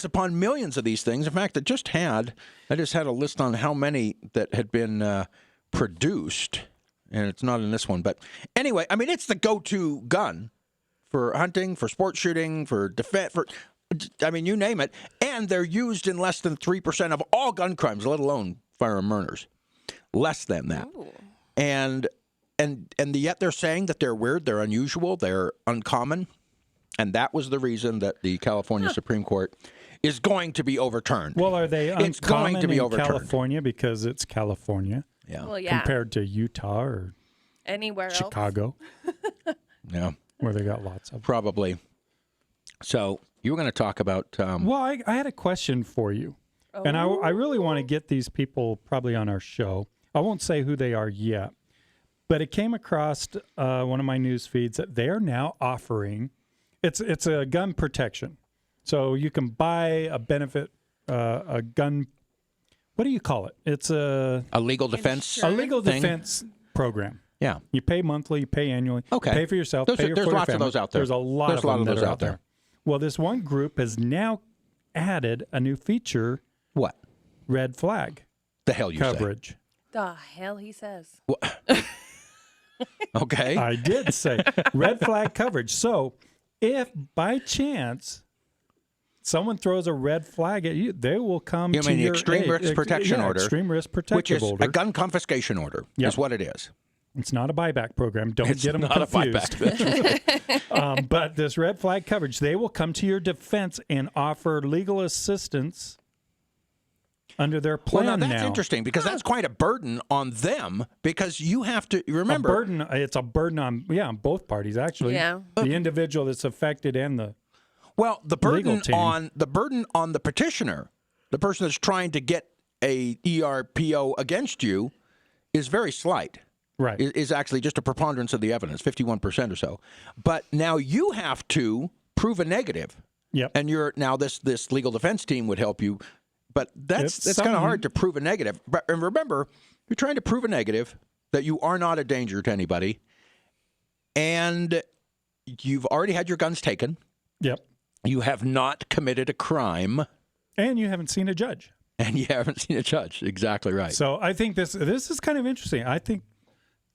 upon millions of these things. In fact, I just had a list on how many that had been produced, and it's not in this one. But anyway, it's the go-to gun for hunting, for sport shooting, for defense, you name it. And they're used in less than 3% of all gun crimes, let alone firearm murders. Less than that. Ooh. And yet they're saying that they're weird, they're unusual, they're uncommon. And that was the reason that the California Supreme Court is going to be overturned. Well, are they uncommon it's going to be in overturned. California because it's California? Yeah. Well, yeah. Compared to Utah or Anywhere else. Chicago. Yeah. Where they got lots of. Probably. So you were going to talk about... well, I had a question for you. Oh. And I really want to get these people probably on our show. I won't say who they are yet. But it came across one of my news feeds that they are now offering... It's a gun protection. So you can buy a benefit, a gun... What do you call it? It's a legal defense A legal defense program. Yeah. You pay monthly, you pay annually. Okay. Pay for yourself, there's for your lots family. of those out there. There's a lot of those out there. Well, this one group has now added a new feature. What? Red flag. The hell you coverage. The hell he says. Okay. I did say red flag coverage. So if by chance someone throws a red flag at you, they will come you to mean your the extreme risk protection order? Extreme risk protection which is order. a gun confiscation order is what it is. It's not a buyback program. Don't It's get them not confused. a buyback. But this red flag coverage, they will come to your defense and offer legal assistance under their plan well, now that's now. interesting because that's quite a burden on them because you have to remember It's a burden on both parties actually. Yeah. The individual that's affected and the the burden legal team. on the petitioner, the person that's trying to get a ERPO against you, is very slight. Right. is actually just a preponderance of the evidence, 51% or so. But now you have to prove a negative. Yep. And now this legal defense team would help you, but that's kind of hard to prove a negative. And remember, you're trying to prove a negative that you are not a danger to anybody, and you've already had your guns taken. Yep. You have not committed a crime. And you haven't seen a judge. And you haven't seen a judge. Exactly right. So I think this is kind of interesting. I think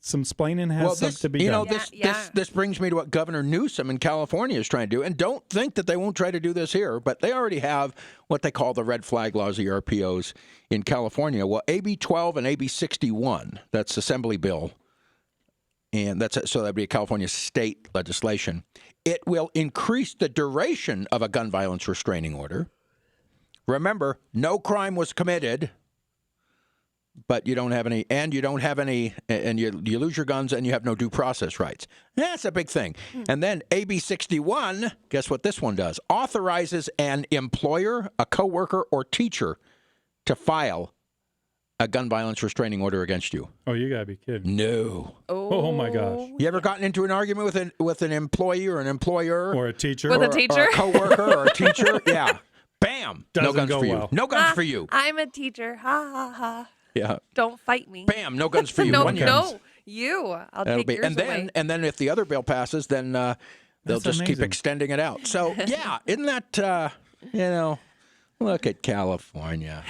some splaining has something to be done. This brings me to what Governor Newsom in California is trying to do. And don't think that they won't try to do this here, but they already have what they call the red flag laws, the RPOs, in California. Well, AB 12 and AB 61, that's Assembly Bill, and so that'd be a California state legislation. It will increase the duration of a gun violence restraining order. Remember, no crime was committed, but you don't have any, and you lose your guns, and you have no due process rights. That's a big thing. And then AB 61, guess what this one does? Authorizes an employer, a coworker, or teacher to file a gun violence restraining order against you. Oh, you gotta be kidding. No. Oh my gosh. You ever gotten into an argument with an employee or an employer? Or a teacher? With a teacher? Or a coworker or a teacher? Yeah. Bam. Doesn't no guns go for you. well. No guns for you. I'm a teacher. Ha ha ha. Yeah. Don't fight me. Bam. No guns for you. no, One gun. no, you. I'll take yours away. And then if the other bill passes, then they'll That's just keep amazing. extending it out. So yeah, isn't that look at California.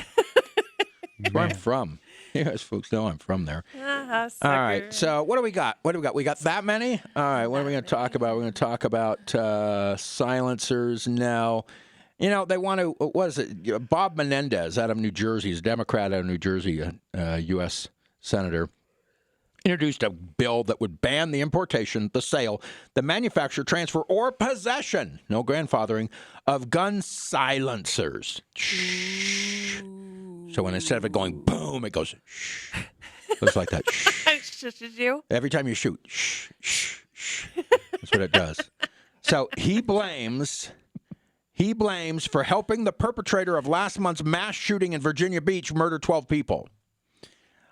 That's where I'm from. You guys folks know I'm from there. All right. So what do we got? We got that many? All right. What are we going to talk about? We're going to talk about silencers now. They want to, what is it? Bob Menendez out of New Jersey, he's a Democrat out of New Jersey, U.S. Senator, introduced a bill that would ban the importation, the sale, the manufacture, transfer, or possession, no grandfathering, of gun silencers. Shh. So when instead of it going boom, it goes shh. It goes like that. Shh. Shushes you? Every time you shoot, shh, shh, shh. That's what it does. So he blames for helping the perpetrator of last month's mass shooting in Virginia Beach murder 12 people.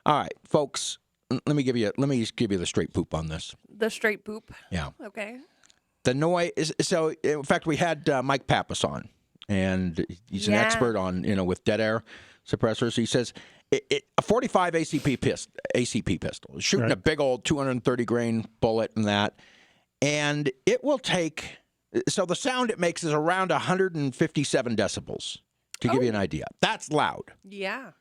All right, folks, let me give you the straight poop on this. The straight poop? Yeah. Okay. The noise is, so in fact we had Mike Pappas on, and he's an expert on with dead air suppressors. He says a 45 ACP pistol shooting a big old 230 grain bullet in that, and it will take. So the sound it makes is around 157 decibels, to give you an idea. That's loud. Yeah.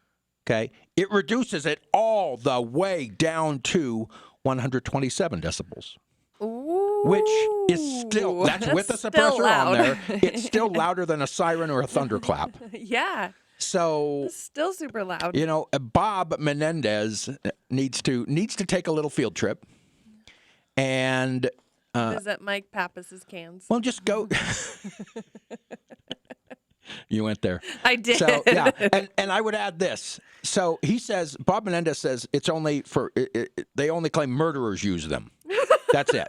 Okay. It reduces it all the way down to 127 decibels. Ooh. Which is still, that's with a suppressor on there. It's still louder than a siren or a thunderclap. Yeah. So it's still super loud. Bob Menendez needs to take a little field trip, and visit Mike Pappas's cans. Well, just go. You went there. I did. So yeah, and I would add this. So he says, Bob Menendez says it's only for they only claim murderers use them. That's it.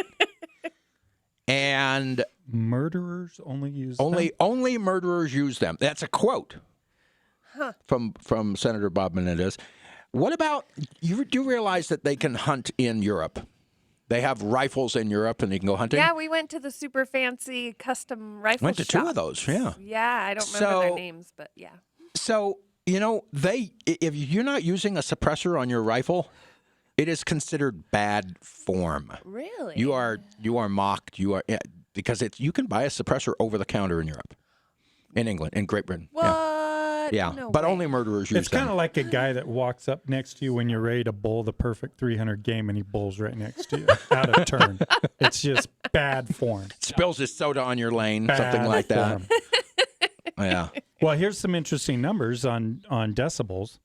And murderers only use them? Only murderers use them. That's a quote from Senator Bob Menendez. What about you? Do realize that they can hunt in Europe? They have rifles in Europe, and they can go hunting. Yeah, we went to the super fancy custom rifle Went to shop. 2 of those. Yeah. Yeah, I don't remember their names, but yeah. So if you're not using a suppressor on your rifle, it is considered bad form. Really? You are mocked. Because you can buy a suppressor over the counter in Europe, in England, in Great Britain. What? Yeah, No but way. only murderers use It's them. kind of like a guy that walks up next to you when you're ready to bowl the perfect 300 game, and he bowls right next to you out of turn. It's just bad form. Spills his soda on your lane, Bad something like that. form. Yeah. Well, here's some interesting numbers on decibels.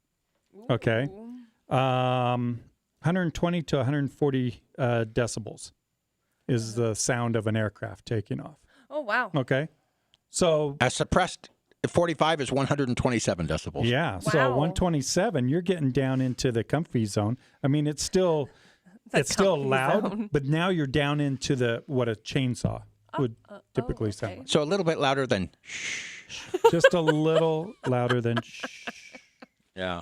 Okay. 120 to 140 decibels is the sound of an aircraft taking off. Oh, wow. Okay. So a suppressed 45 is 127 decibels. Yeah. So 127, you're getting down into the comfy zone. I mean, it's still loud, zone. but now you're down into what a chainsaw would typically sound like. So a little bit louder than Just a little louder than Yeah.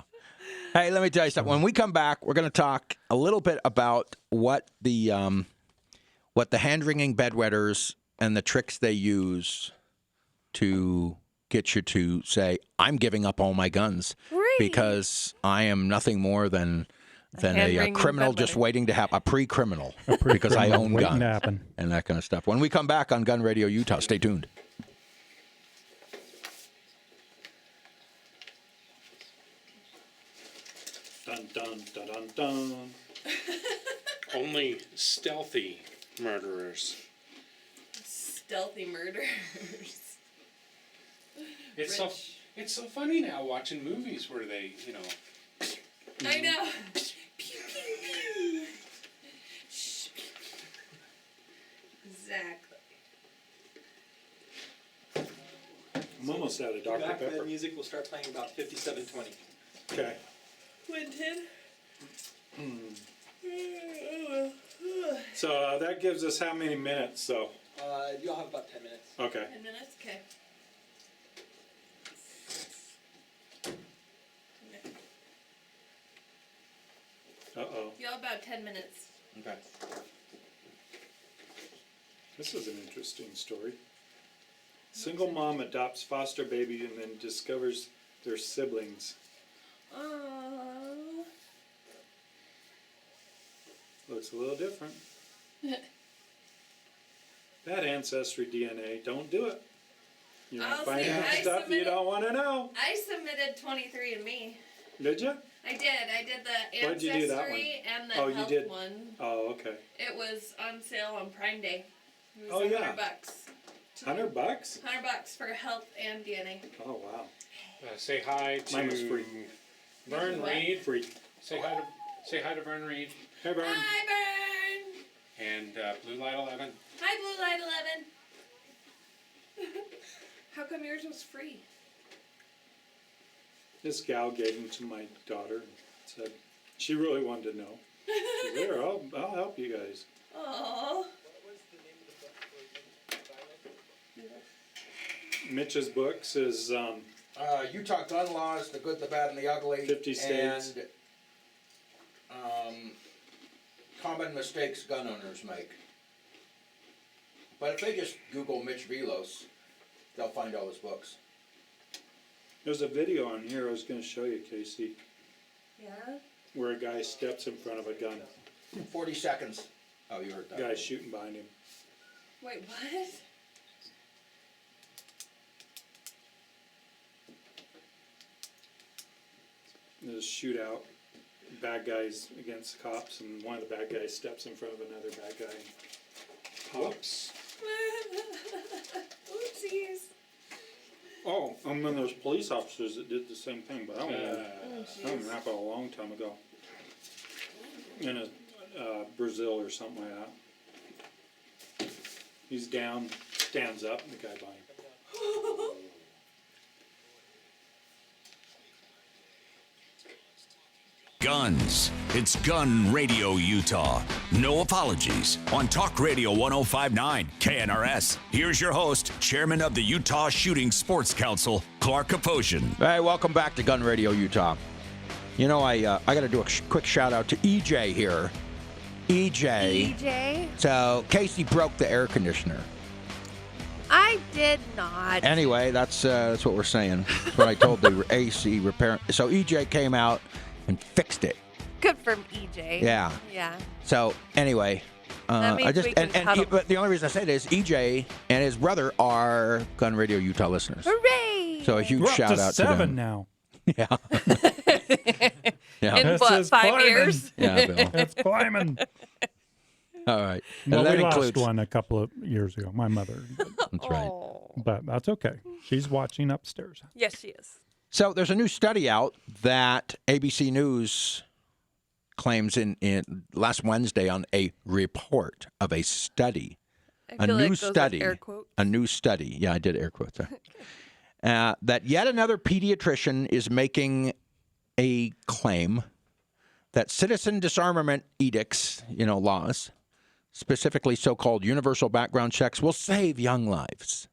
Hey, let me tell you something. When we come back, we're going to talk a little bit about what the hand-wringing bedwetters and the tricks they use to get you to say, I'm giving up all my guns because I am nothing more than a criminal just waiting to happen, a pre-criminal because I own guns and that kind of stuff. When we come back on Gun Radio Utah, stay tuned. Dun, dun, dun, dun, dun. Only stealthy murderers. Stealthy murders. It's so funny now watching movies where they, I know. Pew, pew, pew. Shh. Exactly. I'm almost out of Dr. Back Pepper. then, music will start playing about 57:20. Okay. Quentin? So that gives us how many minutes? So. You'll have about 10 minutes. Okay. 10 minutes? Okay. Uh-oh. You have about 10 minutes. Okay. This is an interesting story. Single mom adopts foster baby and then discovers their siblings. Oh. Looks a little different. That ancestry DNA, don't do it. You might find out stuff you don't want to know. I submitted 23andMe. Did you? I did the What'd you do that Ancestry and the Oh, you health did? one. Oh, okay. It was on sale on Prime Day. It Oh, was yeah. $100. $100? $100 for health and DNA. Oh, wow. Say hi to Mine was free. Vern What? Reed. Free. Say hi to Vern Reed. Hey, Vern. Hi, Vern. And Blue Light 11. Hi, Blue Light 11. How come yours was free? This gal gave them to my daughter and said she really wanted to know. She said, "Here, I'll help you guys." Aww. Mitch's books is Utah Gun Laws, The Good, the Bad, and the Ugly. 50 states. And common mistakes gun owners make. But if they just Google Mitch Velos, they'll find all his books. There's a video on here I was going to show you, Casey, Yeah? where a guy steps in front of a gun. 40 seconds. Oh, you heard that. Guy shooting behind him. Wait, what? There's a shootout. Bad guys against cops, and one of the bad guys steps in front of another bad guy and pops. Oopsies. Oh, and then there's police officers that did the same thing, but that happened a long time ago. In Brazil or something like that. He's down, stands up, and the guy behind him. Guns. It's Gun Radio Utah. No apologies on Talk Radio 105.9 KNRS. Here's your host, Chairman of the Utah Shooting Sports Council, Clark Kaposian. Hey, welcome back to Gun Radio Utah. You know, I got to do a quick shout out to EJ here. EJ. So Casey broke the air conditioner. I did not. Anyway, that's what we're saying. That's what I told the AC repair. So EJ came out and fixed it. Good for EJ. Yeah. Yeah. So anyway, That means I just we can cuddle. but the only reason I say it is EJ and his brother are Gun Radio Utah listeners. Hooray! So a huge We're up shout to out 7 to them. now. Yeah. Yeah. In This what, is 5 climbing. years? Yeah, Bill. It's climbing. All right. Well, And that we lost includes one a couple of years ago, my mother. That's right. But that's okay. She's watching upstairs. Yes, she is. So there's a new study out that ABC News claims in last Wednesday on a report of a study. I feel like those are air quotes. A new study. Yeah, I did air quotes there. That yet another pediatrician is making a claim that citizen disarmament edicts, laws, specifically so-called universal background checks, will save young lives.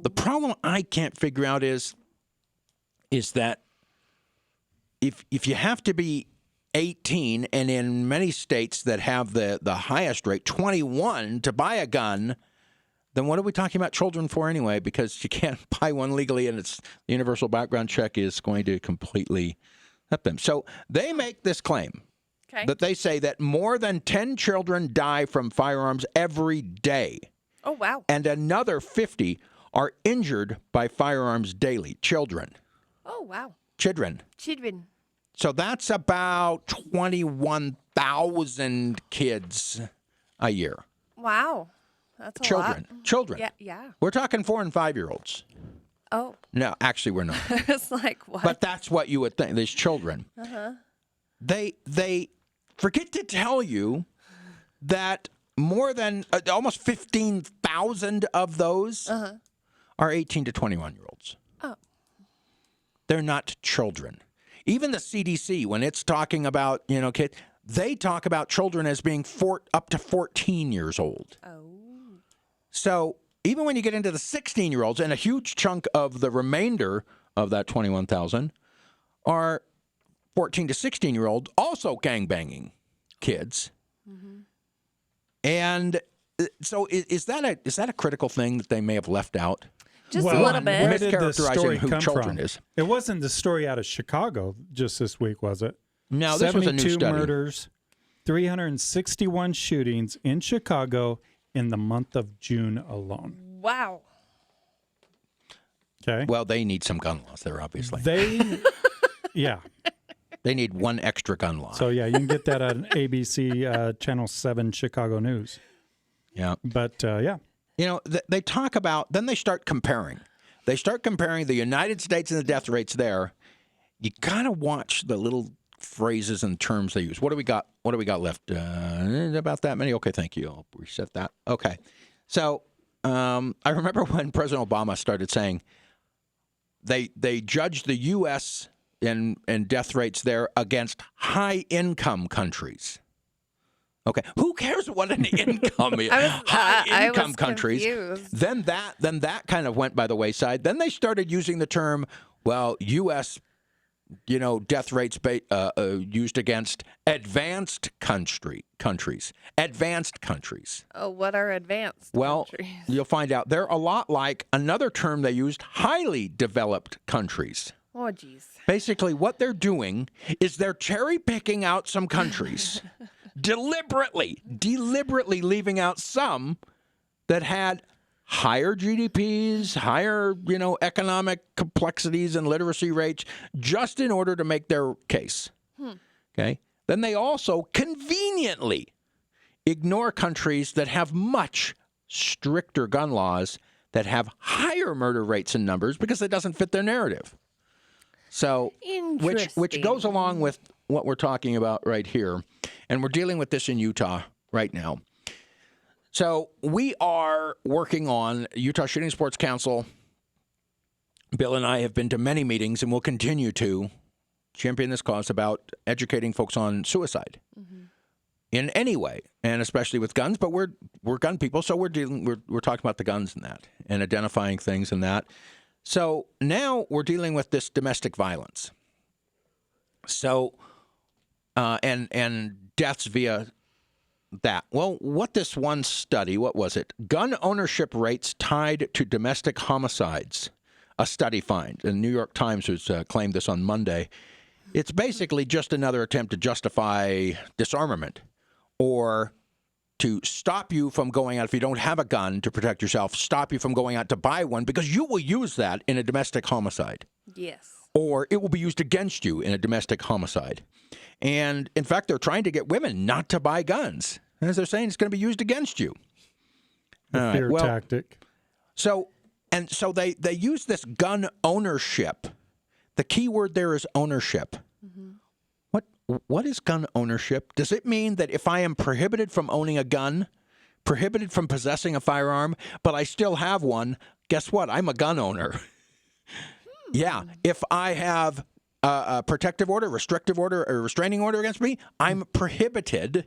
The problem I can't figure out is that if you have to be 18, and in many states that have the highest rate, 21, to buy a gun, then what are we talking about children for anyway? Because you can't buy one legally, and the universal background check is going to completely help them. So they make this claim that they say that more than 10 children die from firearms every day. Oh, wow. And another 50 are injured by firearms daily. Children. Oh, wow. Children. Children. So that's about 21,000 kids a year. Wow. That's a Children. lot. Children. Yeah. We're talking 4 and 5-year-olds. Oh. No, actually, we're not. It's like, what? But that's what you would think. These children. Uh-huh. They forget to tell you that more than almost 15,000 of those are 18 to 21-year-olds. Oh. They're not children. Even the CDC, when it's talking about, kids, they talk about children as being up to 14 years old. Oh. So even when you get into the 16-year-olds, and a huge chunk of the remainder of that 21,000 are 14 to 16-year-olds, also gangbanging kids. Mm-hmm. And so is that a critical thing that they may have left out? Just a little bit. Where did the story who come children from? is. It wasn't the story out of Chicago just this week, was it? No, this was a new 72 study. murders, 361 shootings in Chicago in the month of June alone. Wow. Okay. Well, they need some gun laws there, obviously. Yeah. They need one extra gun law. So, yeah, you can get that on ABC Channel 7 Chicago News. Yeah. But, yeah. They talk about, then they start comparing. They start comparing the United States and the death rates there. You got to watch the little phrases and terms they use. What do we got? What do we got left? About that many? Okay, thank you. I'll reset that. Okay. So I remember when President Obama started saying they judged the U.S. in death rates there against high-income countries. Okay, who cares what an income is? High income countries. Confused. Then that kind of went by the wayside. Then they started using the term, U.S. Death rates used against advanced countries. Advanced countries. Oh, what are advanced Well, countries? you'll find out they're a lot like another term they used, highly developed countries. Oh, geez. Basically, what they're doing is they're cherry picking out some countries. deliberately leaving out some that had higher GDPs, higher, economic complexities and literacy rates, just in order to make their case. Okay? Then they also conveniently ignore countries that have much stricter gun laws that have higher murder rates and numbers because it doesn't fit their narrative. So, which goes along with what we're talking about right here. And we're dealing with this in Utah right now. So we are working on Utah Shooting Sports Council. Bill and I have been to many meetings and will continue to champion this cause about educating folks on suicide in any way, and especially with guns. But we're gun people, so we're talking about the guns and that, and identifying things and that. So now we're dealing with this domestic violence. So and deaths via that. Well, what this one study, what was it? Gun ownership rates tied to domestic homicides. A study find. The New York Times has claimed this on Monday. It's basically just another attempt to justify disarmament or to stop you from going out, if you don't have a gun to protect yourself, stop you from going out to buy one because you will use that in a domestic homicide. Yes. Or it will be used against you in a domestic homicide. And, in fact, they're trying to get women not to buy guns. As they're saying, it's going to be used against you. The fear tactic. So they use this gun ownership. The key word there is ownership. What is gun ownership? Does it mean that if I am prohibited from owning a gun, prohibited from possessing a firearm, but I still have one, guess what? I'm a gun owner. Yeah. If I have a protective order, restrictive order, or restraining order against me, I'm prohibited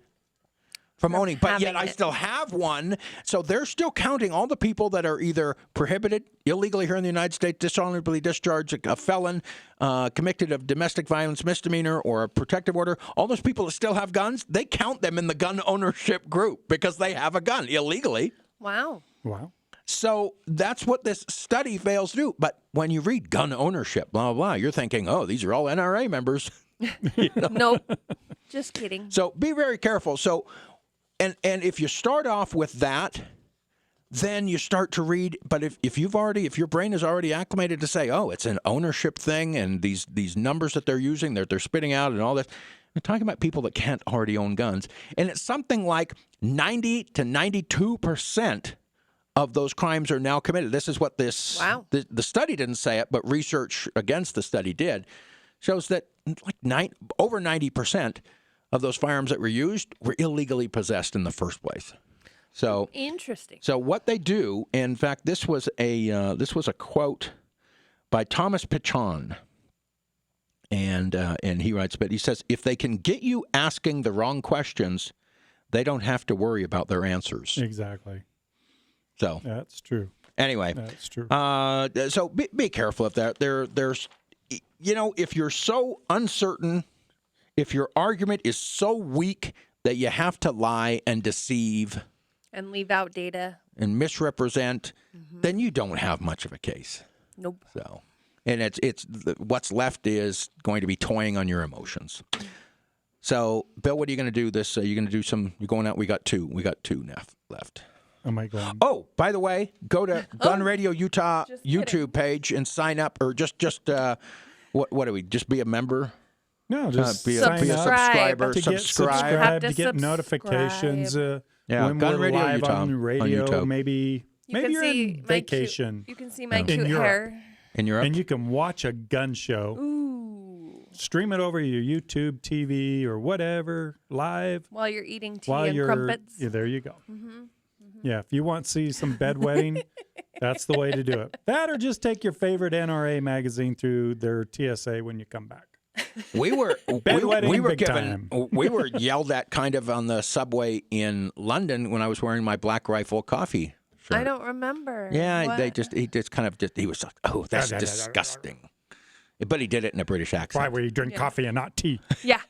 from owning, but yet having I it. still have one. So they're still counting all the people that are either prohibited illegally here in the United States, dishonorably discharged, a felon, convicted of domestic violence misdemeanor or a protective order. All those people that still have guns, they count them in the gun ownership group because they have a gun illegally. Wow. Wow. So that's what this study fails to do. But when you read gun ownership, blah, blah, blah, you're thinking, oh, these are all NRA members. Nope. Just kidding. So be very careful. So, and if you start off with that, then you start to read. But if your brain is already acclimated to say, oh, it's an ownership thing, and these numbers that they're using, they're spitting out, and all this. We're talking about people that can't already own guns, and it's something like 90 to 92% of those crimes are now committed. This is what this the study didn't say it, but research against the study did, shows that like over 90% of those firearms that were used were illegally possessed in the first place. So interesting. So what they do, in fact, this was a quote by Thomas Pichon, and he writes, but he says, if they can get you asking the wrong questions, they don't have to worry about their answers. Exactly. So that's true. Anyway, that's true. So be careful of that. There's, if you're so uncertain, if your argument is so weak that you have to lie and deceive And leave out data. and misrepresent, then you don't have much of a case. Nope. So, and it's what's left is going to be toying on your emotions. So, Bill, what are you going to do this? You're going to do some. You're going out. We got two left. Am I going? Oh, by the way, go to Gun Radio Utah YouTube page and sign up, or just what do we? Just be a member. No, just be a to subscriber. get subscribe to get notifications. Yeah, when Gun we're Radio live Utah on the radio, on YouTube. maybe can you're see on my vacation. You can see my in cute Europe. hair. In Europe, and you can watch a gun show. Ooh. Stream it over your YouTube TV or whatever live While you're eating tea while and you're. crumpets. Yeah, there you go. Yeah, if you want to see some bedwetting, that's the way to do it. That or just take your favorite NRA magazine through their TSA when you come back. We were Bedwetting we were big given time. we were yelled at kind of on the subway in London when I was wearing my Black Rifle coffee shirt. I don't remember. Yeah, What? he was like, oh, that's disgusting. But he did it in a British accent. Why would you drink coffee and not tea? Yeah.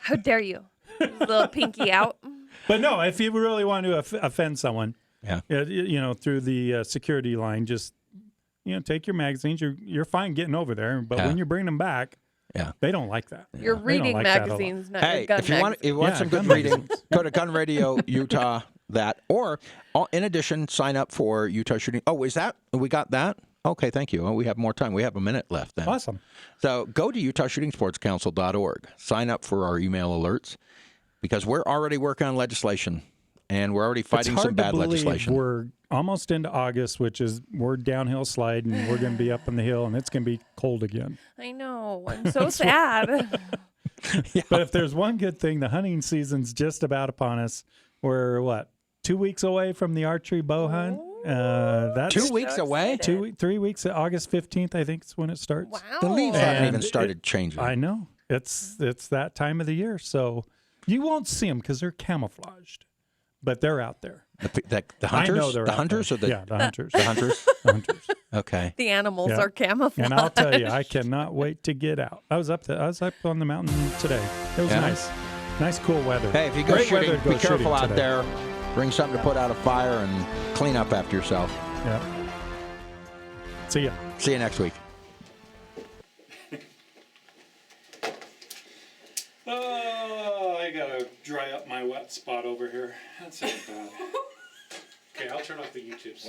How dare you? Little pinky out. But no, if you really want to offend someone, yeah, through the security line, just take your magazines. You're fine getting over there, but when you bring them back, they don't like that. You're They don't reading like that at all. magazines, not Hey, your gun if you want some good gun reading, magazines. go to Gun Radio Utah. Or in addition, sign up for Utah Shooting. Oh, we got that? Okay, thank you. Oh, we have more time. We have a minute left then. Awesome. So go to UtahShootingSportsCouncil.org. Sign up for our email alerts because we're already working on legislation and we're already fighting It's hard some bad to believe legislation. We're almost into August, which is we're downhill slide, and we're going to be up on the hill, and it's going to be cold again. I know. I'm so sad. But if there's one good thing, the hunting season's just about upon us. We're 2 weeks away from the archery bow hunt. That's 2 weeks away? 3 weeks. August 15th, I think, is when it starts. Wow. The leaves haven't And even started changing. I know. It's that time of the year, so you won't see them because they're camouflaged, but they're out there. The hunters? I know they're the out hunters there. or the Yeah, the hunters. The hunters? The hunters. Okay. The animals Yeah. are camouflaged. And I'll tell you, I cannot wait to get out. I was up on the mountain today. It was nice. Nice, cool weather. Hey, if you go Great shooting, weather to go be careful shooting out today. there. Bring something to put out a fire and clean up after yourself. Yeah. See ya. See you next week. Oh, I gotta dry up my wet spot over here. That's so bad. Okay, I'll turn off the YouTube.